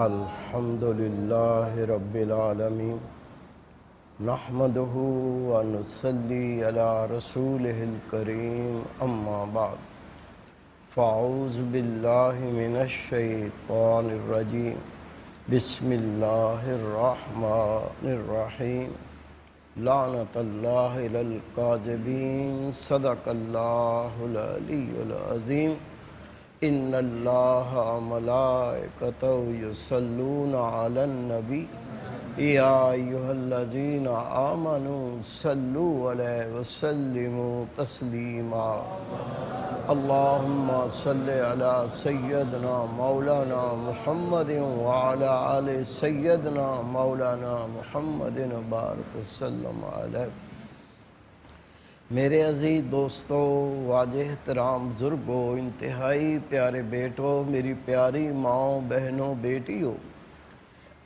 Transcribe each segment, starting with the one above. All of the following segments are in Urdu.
الحمد لله رب العالمين نحمده ونصلي على رسوله الكريم أما بعد فأعوذ بالله من الشيطان الرجيم بسم الله الرحمن الرحيم لعنة الله على الكاذبين صدق الله العلي العظيم ان اللہ ملائکتہ یصلون علی النبی یا ایھا الذین آمنوا صلوا علیہ وسلموا تسلیما اللہم صل علی سیدنا مولانا محمد وعلی آل سیدنا مولانا محمد بارک وسلم علیہ۔ میرے عزیز دوستو، واجہ احترام بزرگو، انتہائی پیارے بیٹو، میری پیاری ماں بہنوں بیٹیوں،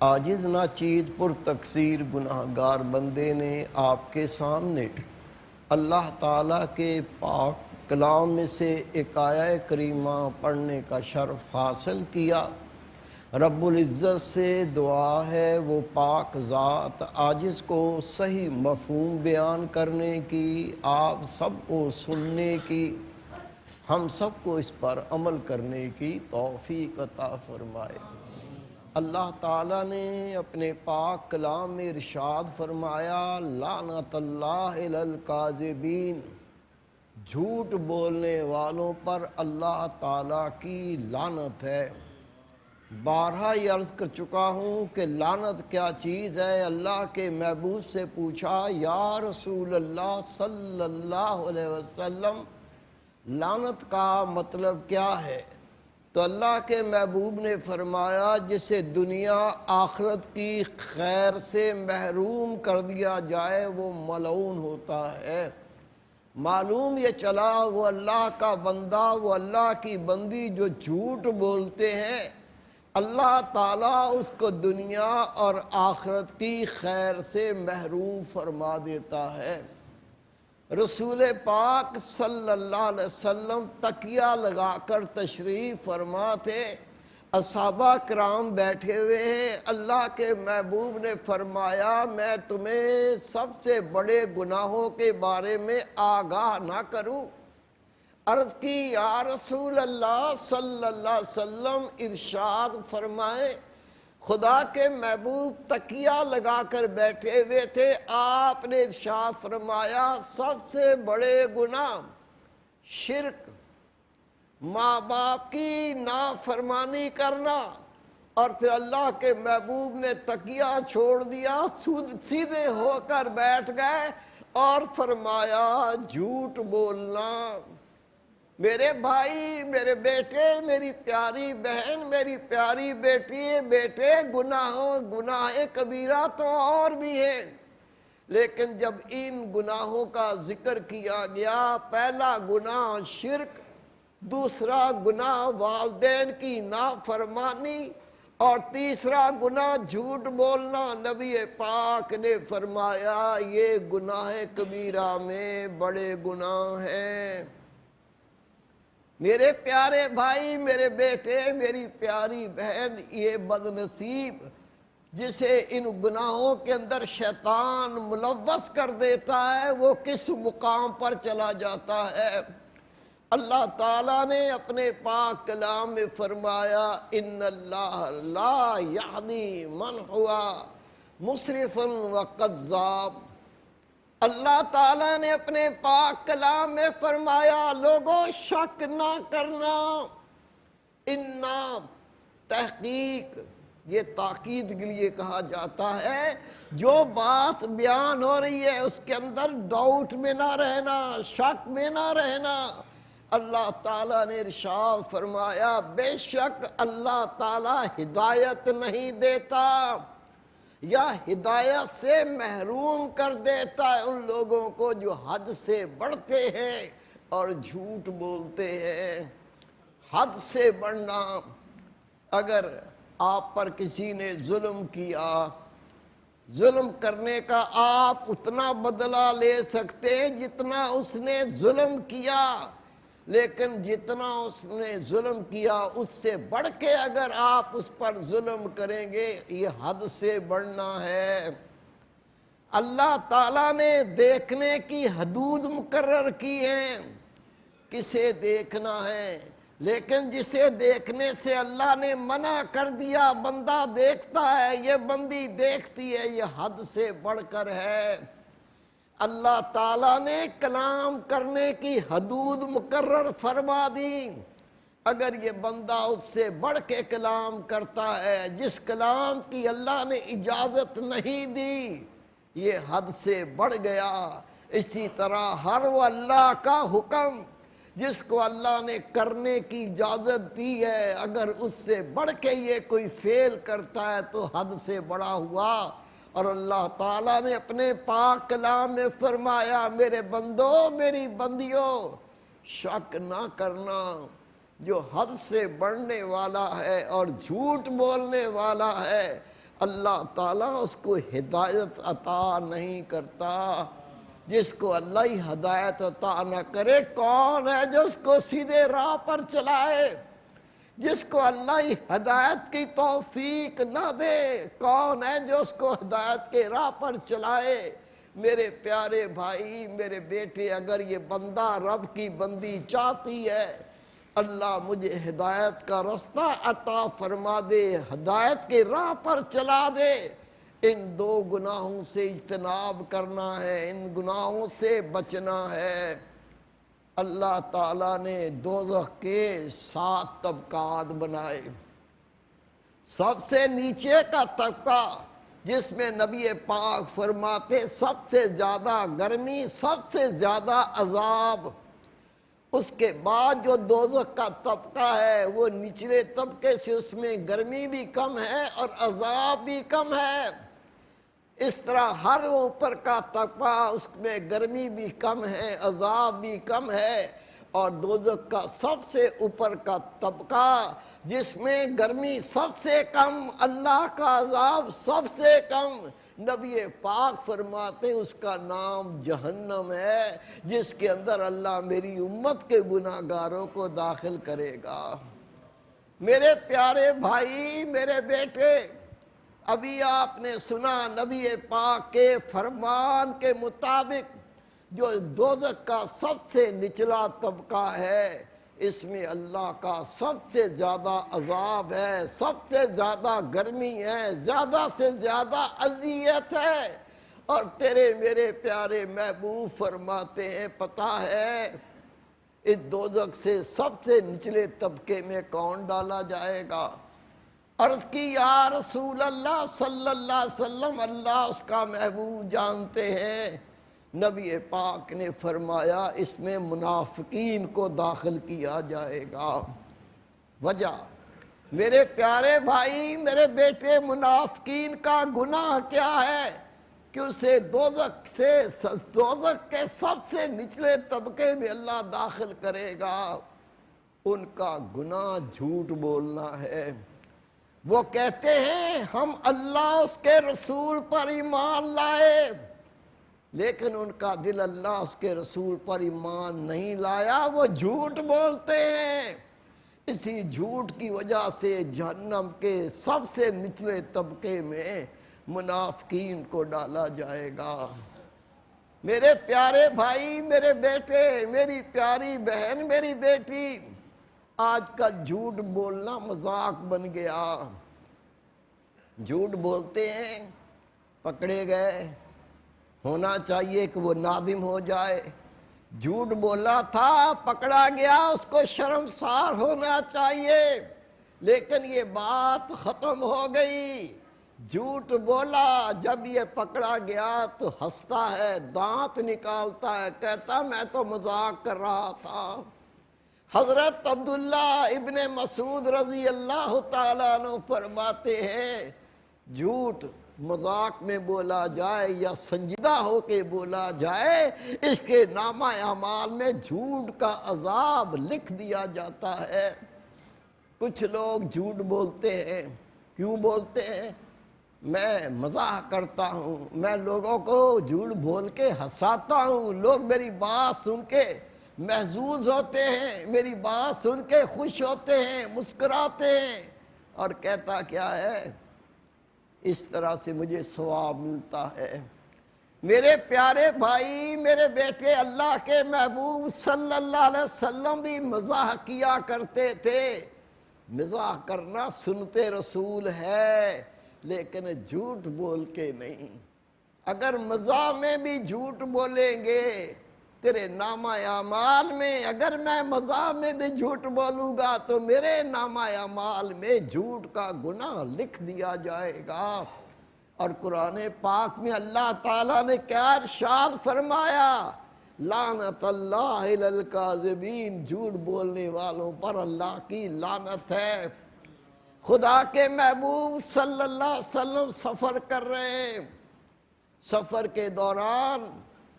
عاجز ناچیز پر تقصیر گناہگار بندے نے آپ کے سامنے اللہ تعالیٰ کے پاک کلام میں سے ایک آیہ کریمہ پڑھنے کا شرف حاصل کیا۔ رب العزت سے دعا ہے وہ پاک ذات عاجز کو صحیح مفہوم بیان کرنے کی، آپ سب کو سننے کی، ہم سب کو اس پر عمل کرنے کی توفیق عطا فرمائے۔ اللہ تعالیٰ نے اپنے پاک کلام میں ارشاد فرمایا، لعنت اللہ علی الکاذبین، جھوٹ بولنے والوں پر اللہ تعالیٰ کی لعنت ہے۔ بارہا یہ عرض کر چکا ہوں کہ لعنت کیا چیز ہے۔ اللہ کے محبوب سے پوچھا، یا رسول اللہ صلی اللہ علیہ وسلم، لعنت کا مطلب کیا ہے؟ تو اللہ کے محبوب نے فرمایا، جسے دنیا آخرت کی خیر سے محروم کر دیا جائے وہ ملعون ہوتا ہے۔ معلوم یہ چلا وہ اللہ کا بندہ، وہ اللہ کی بندی جو جھوٹ بولتے ہیں، اللہ تعالیٰ اس کو دنیا اور آخرت کی خیر سے محروم فرما دیتا ہے۔ رسول پاک صلی اللہ علیہ وسلم تکیہ لگا کر تشریف فرما تھے، اصحابہ کرام بیٹھے ہوئے ہیں۔ اللہ کے محبوب نے فرمایا، میں تمہیں سب سے بڑے گناہوں کے بارے میں آگاہ نہ کروں؟ عرض کی، یا رسول اللہ صلی اللہ علیہ وسلم ارشاد فرمائیں۔ خدا کے محبوب تکیہ لگا کر بیٹھے ہوئے تھے، آپ نے ارشاد فرمایا، سب سے بڑے گناہ شرک، ماں باپ کی نافرمانی کرنا۔ اور پھر اللہ کے محبوب نے تکیہ چھوڑ دیا، سیدھے ہو کر بیٹھ گئے اور فرمایا، جھوٹ بولنا۔ میرے بھائی، میرے بیٹے، میری پیاری بہن، میری پیاری بیٹے، گناہ کبیرہ تو اور بھی ہیں، لیکن جب ان گناہوں کا ذکر کیا گیا، پہلا گناہ شرک، دوسرا گناہ والدین کی نافرمانی، اور تیسرا گناہ جھوٹ بولنا، نبی پاک نے فرمایا یہ گناہ کبیرہ میں بڑے گناہ ہیں۔ میرے پیارے بھائی، میرے بیٹے، میری پیاری بہن، یہ بد نصیب جسے ان گناہوں کے اندر شیطان ملوث کر دیتا ہے، وہ کس مقام پر چلا جاتا ہے؟ اللہ تعالیٰ نے اپنے پاک کلام میں فرمایا، ان اللہ لا یہدی من ہوا مسرف وکذاب۔ اللہ تعالیٰ نے اپنے پاک کلام میں فرمایا، لوگوں شک نہ کرنا، انا تحقیق، یہ تاکید کے لیے کہا جاتا ہے، جو بات بیان ہو رہی ہے اس کے اندر ڈاؤٹ میں نہ رہنا، شک میں نہ رہنا۔ اللہ تعالیٰ نے ارشاد فرمایا، بے شک اللہ تعالیٰ ہدایت نہیں دیتا یا ہدایت سے محروم کر دیتا ہے ان لوگوں کو جو حد سے بڑھتے ہیں اور جھوٹ بولتے ہیں۔ حد سے بڑھنا، اگر آپ پر کسی نے ظلم کیا، ظلم کرنے کا آپ اتنا بدلہ لے سکتے ہیں جتنا اس نے ظلم کیا، لیکن جتنا اس نے ظلم کیا اس سے بڑھ کے اگر آپ اس پر ظلم کریں گے یہ حد سے بڑھنا ہے۔ اللہ تعالیٰ نے دیکھنے کی حدود مقرر کی ہیں، کسے دیکھنا ہے، لیکن جسے دیکھنے سے اللہ نے منع کر دیا بندہ دیکھتا ہے، یہ بندی دیکھتی ہے، یہ حد سے بڑھ کر ہے۔ اللہ تعالیٰ نے کلام کرنے کی حدود مقرر فرما دی، اگر یہ بندہ اس سے بڑھ کے کلام کرتا ہے جس کلام کی اللہ نے اجازت نہیں دی، یہ حد سے بڑھ گیا۔ اسی طرح ہر وہ اللہ کا حکم جس کو اللہ نے کرنے کی اجازت دی ہے، اگر اس سے بڑھ کے یہ کوئی فعل کرتا ہے تو حد سے بڑا ہوا۔ اور اللہ تعالیٰ نے اپنے پاک کلام میں فرمایا، میرے بندو میری بندیوں شک نہ کرنا، جو حد سے بڑھنے والا ہے اور جھوٹ بولنے والا ہے اللہ تعالیٰ اس کو ہدایت عطا نہیں کرتا۔ جس کو اللہ ہی ہدایت عطا نہ کرے کون ہے جو اس کو سیدھے راہ پر چلائے؟ جس کو اللہ ہی ہدایت کی توفیق نہ دے کون ہے جو اس کو ہدایت کے راہ پر چلائے؟ میرے پیارے بھائی میرے بیٹے، اگر یہ بندہ رب کی بندی چاہتی ہے اللہ مجھے ہدایت کا رستہ عطا فرما دے، ہدایت کے راہ پر چلا دے، ان دو گناہوں سے اجتناب کرنا ہے، ان گناہوں سے بچنا ہے۔ اللہ تعالیٰ نے دوزخ کے 7 طبقات بنائے۔ سب سے نیچے کا طبقہ جس میں نبی پاک فرماتے سب سے زیادہ گرمی، سب سے زیادہ عذاب۔ اس کے بعد جو دوزخ کا طبقہ ہے وہ نچلے طبقے سے، اس میں گرمی بھی کم ہے اور عذاب بھی کم ہے۔ اس طرح ہر اوپر کا طبقہ اس میں گرمی بھی کم ہے، عذاب بھی کم ہے، اور دوزخ کا سب سے اوپر کا طبقہ جس میں گرمی سب سے کم، اللہ کا عذاب سب سے کم، نبی پاک فرماتے ہیں اس کا نام جہنم ہے، جس کے اندر اللہ میری امت کے گناہگاروں کو داخل کرے گا۔ میرے پیارے بھائی میرے بیٹے، ابھی آپ نے سنا نبی پاک کے فرمان کے مطابق جو دوزخ کا سب سے نچلا طبقہ ہے اس میں اللہ کا سب سے زیادہ عذاب ہے، سب سے زیادہ گرمی ہے، زیادہ سے زیادہ اذیت ہے۔ اور تیرے میرے پیارے محبوب فرماتے ہیں پتہ ہے اس دوزخ سے سب سے نچلے طبقے میں کون ڈالا جائے گا؟ عرض کی یا رسول اللہ صلی اللہ علیہ وسلم، اللہ اس کا محبوب جانتے ہیں۔ نبی پاک نے فرمایا اس میں منافقین کو داخل کیا جائے گا۔ وجہ میرے پیارے بھائی میرے بیٹے، منافقین کا گناہ کیا ہے کہ اسے دوزخ کے سب سے نچلے طبقے میں اللہ داخل کرے گا؟ ان کا گناہ جھوٹ بولنا ہے۔ وہ کہتے ہیں ہم اللہ اس کے رسول پر ایمان لائے، لیکن ان کا دل اللہ اس کے رسول پر ایمان نہیں لایا، وہ جھوٹ بولتے ہیں۔ اسی جھوٹ کی وجہ سے جہنم کے سب سے نچلے طبقے میں منافقین کو ڈالا جائے گا۔ میرے پیارے بھائی میرے بیٹے، میری پیاری بہن میری بیٹی، آج کل جھوٹ بولنا مذاق بن گیا۔ جھوٹ بولتے ہیں، پکڑے گئے، ہونا چاہیے کہ وہ نادم ہو جائے۔ جھوٹ بولا تھا، پکڑا گیا، اس کو شرمسار ہونا چاہیے، لیکن یہ بات ختم ہو گئی۔ جھوٹ بولا، جب یہ پکڑا گیا تو ہنستا ہے، دانت نکالتا ہے، کہتا میں تو مذاق کر رہا تھا۔ حضرت عبداللہ ابن مسعود رضی اللہ تعالیٰ عنہ فرماتے ہیں جھوٹ مذاق میں بولا جائے یا سنجیدہ ہو کے بولا جائے، اس کے نامہ اعمال میں جھوٹ کا عذاب لکھ دیا جاتا ہے۔ کچھ لوگ جھوٹ بولتے ہیں، کیوں بولتے ہیں؟ میں مزاح کرتا ہوں، میں لوگوں کو جھوٹ بول کے ہنساتا ہوں، لوگ میری بات سن کے محظوظ ہوتے ہیں، میری بات سن کے خوش ہوتے ہیں، مسکراتے ہیں، اور کہتا کیا ہے، اس طرح سے مجھے ثواب ملتا ہے۔ میرے پیارے بھائی، میرے بیٹے، اللہ کے محبوب صلی اللہ علیہ وسلم بھی مزاح کیا کرتے تھے۔ مزاح کرنا سنت رسول ہے، لیکن جھوٹ بول کے نہیں۔ اگر مزاح میں بھی جھوٹ بولیں گے تیرے نامہ اعمال میں، اگر میں مزاح میں بھی جھوٹ بولوں گا تو میرے نامہ اعمال میں جھوٹ کا گناہ لکھ دیا جائے گا۔ اور قرآن پاک میں اللہ تعالیٰ نے کیا ارشاد فرمایا، لعنت اللہ علی الکاذبین، جھوٹ بولنے والوں پر اللہ کی لعنت ہے۔ خدا کے محبوب صلی اللہ علیہ وسلم سفر کر رہے ہیں، سفر کے دوران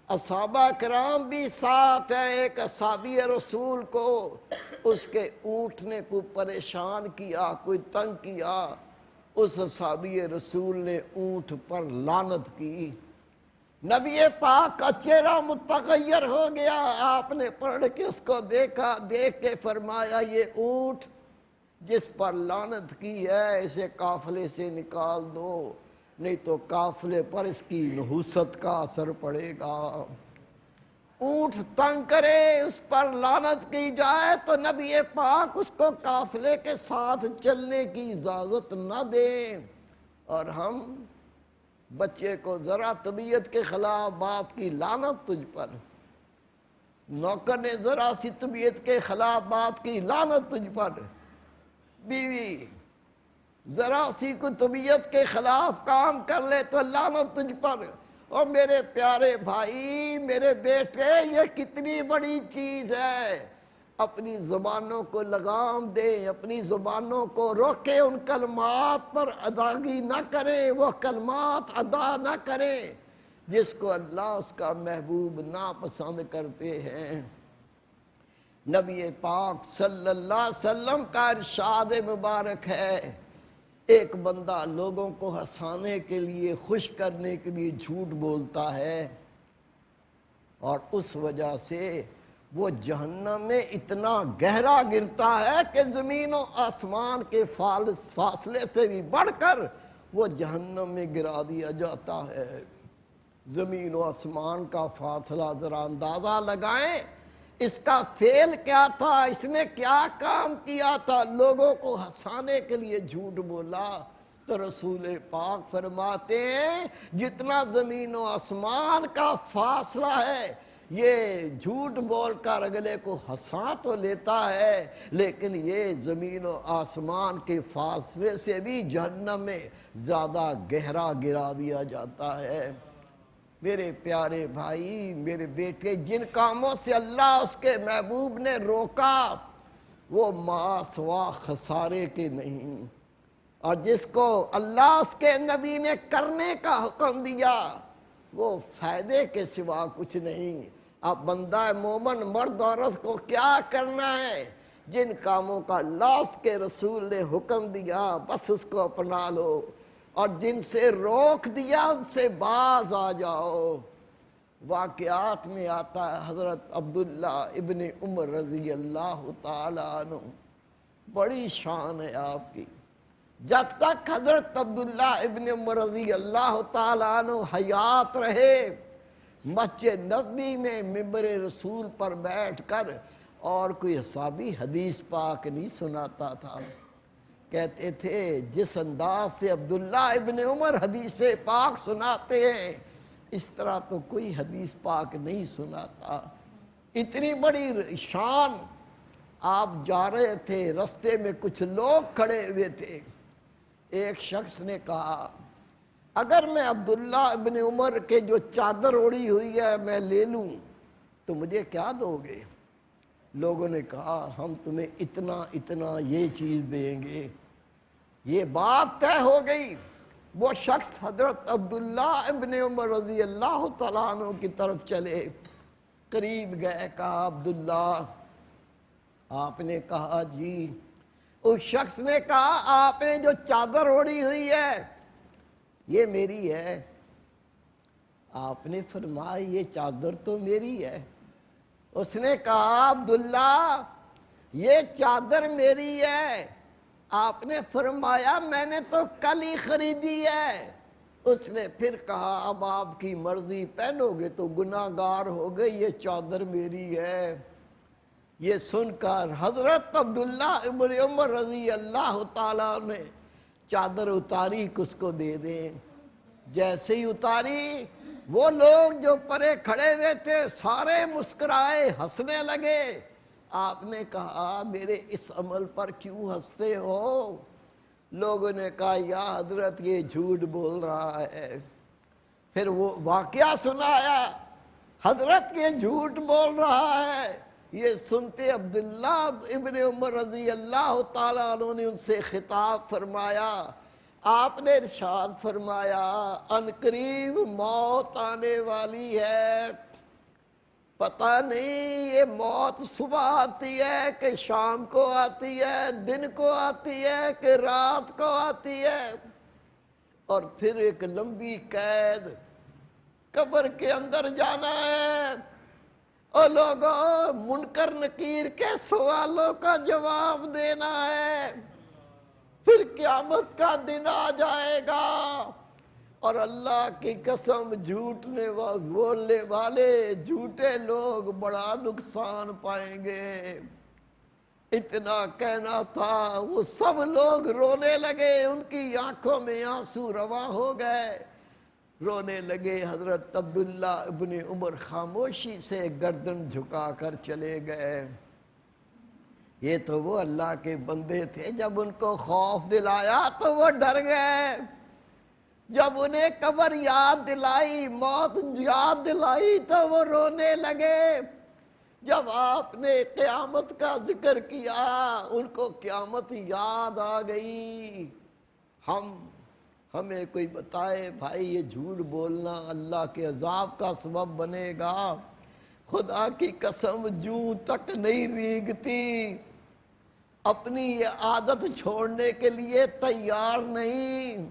اصحابہ کرام بھی ساتھ ہیں۔ ایک اصحابی رسول کو اس کے اونٹ نے کوئی پریشان کیا، کوئی تنگ کیا، اس اصحابی رسول نے اونٹ پر لعنت کی۔ نبی پاک کا چہرہ متغیر ہو گیا، آپ نے پلٹ کے اس کو دیکھا، دیکھ کے فرمایا یہ اونٹ جس پر لعنت کی ہے اسے قافلے سے نکال دو، نہیں تو قافلے پر اس کی نحوست کا اثر پڑے گا۔ اونٹ تنگ کرے، اس پر لعنت کی جائے تو نبی پاک اس کو قافلے کے ساتھ چلنے کی اجازت نہ دیں۔ اور ہم بچے کو ذرا طبیعت کے خلاف بات کی، لعنت تجھ پر۔ نوکر نے ذرا سی طبیعت کے خلاف بات کی، لعنت تجھ پر۔ بیوی ذرا سی کوئی طبیعت کے خلاف کام کر لے تو لعنت تجھ پر۔ اور میرے پیارے بھائی، میرے بیٹے، یہ کتنی بڑی چیز ہے۔ اپنی زبانوں کو لگام دیں، اپنی زبانوں کو روکیں، ان کلمات پر ادائیگی نہ کریں، وہ کلمات ادا نہ کریں جس کو اللہ اس کا محبوب ناپسند کرتے ہیں۔ نبی پاک صلی اللہ علیہ وسلم کا ارشاد مبارک ہے، ایک بندہ لوگوں کو ہنسانے کے لیے، خوش کرنے کے لیے جھوٹ بولتا ہے، اور اس وجہ سے وہ جہنم میں اتنا گہرا گرتا ہے کہ زمین و آسمان کے فاصلے سے بھی بڑھ کر وہ جہنم میں گرا دیا جاتا ہے۔ زمین و آسمان کا فاصلہ ذرا اندازہ لگائیں، اس کا فعل کیا تھا، اس نے کیا کام کیا تھا، لوگوں کو ہنسانے کے لیے جھوٹ بولا۔ تو رسول پاک فرماتے ہیں جتنا زمین و آسمان کا فاصلہ ہے یہ جھوٹ بول کر اگلے کو ہنسا تو لیتا ہے، لیکن یہ زمین و آسمان کے فاصلے سے بھی جہنم میں زیادہ گہرا گرا دیا جاتا ہے۔ میرے پیارے بھائی، میرے بیٹے، جن کاموں سے اللہ اس کے محبوب نے روکا وہ ماسوا خسارے کے نہیں، اور جس کو اللہ اس کے نبی نے کرنے کا حکم دیا وہ فائدے کے سوا کچھ نہیں۔ اب بندہ مومن مرد عورت کو کیا کرنا ہے، جن کاموں کا اللہ اس کے رسول نے حکم دیا بس اس کو اپنا لو، اور جن سے روک دیا ان سے باز آ جاؤ۔ واقعات میں آتا ہے حضرت عبداللہ ابن عمر رضی اللہ تعالیٰ عنہ، بڑی شان ہے آپ کی، جب تک حضرت عبداللہ ابن عمر رضی اللہ تعالیٰ عنہ حیات رہے، مسجد نبوی میں منبر رسول پر بیٹھ کر اور کوئی صحابی حدیث پاک نہیں سناتا تھا۔ کہتے تھے جس انداز سے عبداللہ ابن عمر حدیث پاک سناتے ہیں اس طرح تو کوئی حدیث پاک نہیں سناتا۔ اتنی بڑی شان۔ آپ جا رہے تھے، رستے میں کچھ لوگ کھڑے ہوئے تھے، ایک شخص نے کہا اگر میں عبداللہ ابن عمر کے جو چادر اوڑی ہوئی ہے میں لے لوں تو مجھے کیا دو گے؟ لوگوں نے کہا ہم تمہیں اتنا اتنا یہ چیز دیں گے۔ یہ بات طے ہو گئی۔ وہ شخص حضرت عبداللہ ابن عمر رضی اللہ تعالیٰ عنہ کی طرف چلے، قریب گئے، کہا عبداللہ، آپ نے کہا جی۔ اس شخص نے کہا آپ نے جو چادر اوڑی ہوئی ہے یہ میری ہے۔ آپ نے فرمایا یہ چادر تو میری ہے، اس نے کہا عبداللہ یہ چادر میری ہے. آپ نے فرمایا میں نے تو کل ہی خریدی ہے. اس نے پھر کہا اب آپ کی مرضی، پہنو گے تو گناہ گار ہو گئے، یہ چادر میری ہے. یہ سن کر حضرت عبداللہ ابن عمر رضی اللہ تعالیٰ نے چادر اتاری کہ اس کو دے دیں. جیسے ہی اتاری وہ لوگ جو پرے کھڑے ہوئے تھے سارے مسکرائے، ہنسنے لگے. آپ نے کہا میرے اس عمل پر کیوں ہنستے ہو؟ لوگوں نے کہا یا حضرت یہ جھوٹ بول رہا ہے. پھر وہ واقعہ سنایا، حضرت یہ جھوٹ بول رہا ہے. یہ سنتے عبداللہ ابن عمر رضی اللہ تعالیٰ عنہ نے ان سے خطاب فرمایا. آپ نے ارشاد فرمایا ان قریب موت آنے والی ہے. پتہ نہیں یہ موت صبح آتی ہے کہ شام کو آتی ہے، دن کو آتی ہے کہ رات کو آتی ہے. اور پھر ایک لمبی قید، قبر کے اندر جانا ہے. اور لوگوں منکر نکیر کے سوالوں کا جواب دینا ہے. پھر قیامت کا دن آ جائے گا اور اللہ کی قسم جھوٹنے بولنے والے جھوٹے لوگ بڑا نقصان پائیں گے. اتنا کہنا تھا وہ سب لوگ رونے لگے، ان کی آنکھوں میں آنسو رواں ہو گئے، رونے لگے. حضرت عبداللہ ابن عمر خاموشی سے گردن جھکا کر چلے گئے. یہ تو وہ اللہ کے بندے تھے، جب ان کو خوف دلایا تو وہ ڈر گئے. جب انہیں قبر یاد دلائی، موت یاد دلائی تو وہ رونے لگے. جب آپ نے قیامت کا ذکر کیا ان کو قیامت یاد آ گئی. ہمیں کوئی بتائے بھائی یہ جھوٹ بولنا اللہ کے عذاب کا سبب بنے گا؟ خدا کی قسم جوں تک نہیں ریگتی، اپنی یہ عادت چھوڑنے کے لیے تیار نہیں.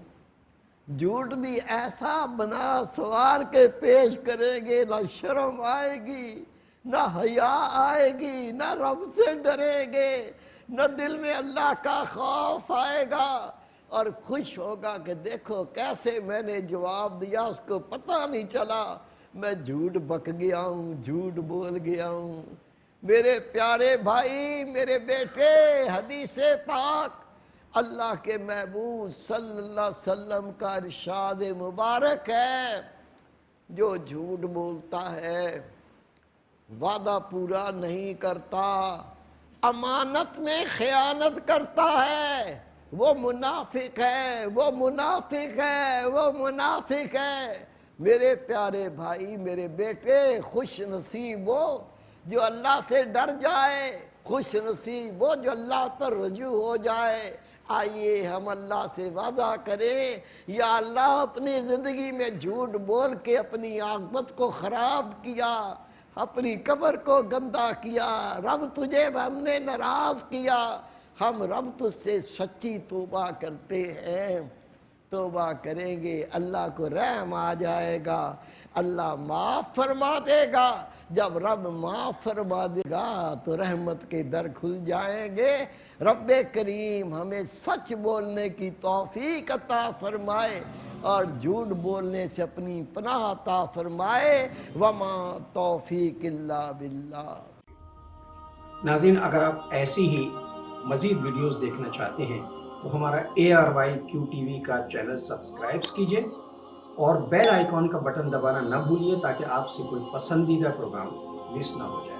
جھوٹ بھی ایسا بنا سوار کے پیش کریں گے، نہ شرم آئے گی، نہ حیا آئے گی، نہ رب سے ڈریں گے، نہ دل میں اللہ کا خوف آئے گا. اور خوش ہوگا کہ دیکھو کیسے میں نے جواب دیا، اس کو پتہ نہیں چلا میں جھوٹ بک گیا ہوں، جھوٹ بول گیا ہوں. میرے پیارے بھائی، میرے بیٹے، حدیث پاک اللہ کے محبوب صلی اللہ علیہ وسلم کا ارشاد مبارک ہے، جو جھوٹ بولتا ہے، وعدہ پورا نہیں کرتا، امانت میں خیانت کرتا ہے، وہ منافق ہے، وہ منافق ہے، وہ منافق ہے. میرے پیارے بھائی، میرے بیٹے، خوش نصیب وہ جو اللہ سے ڈر جائے، خوش نصیب وہ جو اللہ پر رجوع ہو جائے. آئیے ہم اللہ سے وعدہ کریں، یا اللہ اپنی زندگی میں جھوٹ بول کے اپنی عاقبت کو خراب کیا، اپنی قبر کو گندہ کیا، رب تجھے ہم نے ناراض کیا. ہم رب تجھ سے سچی توبہ کرتے ہیں، توبہ کریں گے، اللہ کو رحم آ جائے گا، اللہ معاف فرما دے گا. جب رب معاف فرما دے گا تو رحمت کے در کھل جائیں گے. رب کریم ہمیں سچ بولنے کی توفیق عطا فرمائے اور جھوٹ بولنے سے اپنی پناہ عطا فرمائے. وما توفیق الا باللہ. ناظرین، اگر آپ ایسی ہی مزید ویڈیوز دیکھنا چاہتے ہیں تو ہمارا ARYQ-TV کا چینل سبسکرائب کیجئے اور بیل آئیکن کا بٹن دبانا نہ بھولیے تاکہ آپ سے کوئی پسندیدہ پروگرام مس نہ ہو جائے.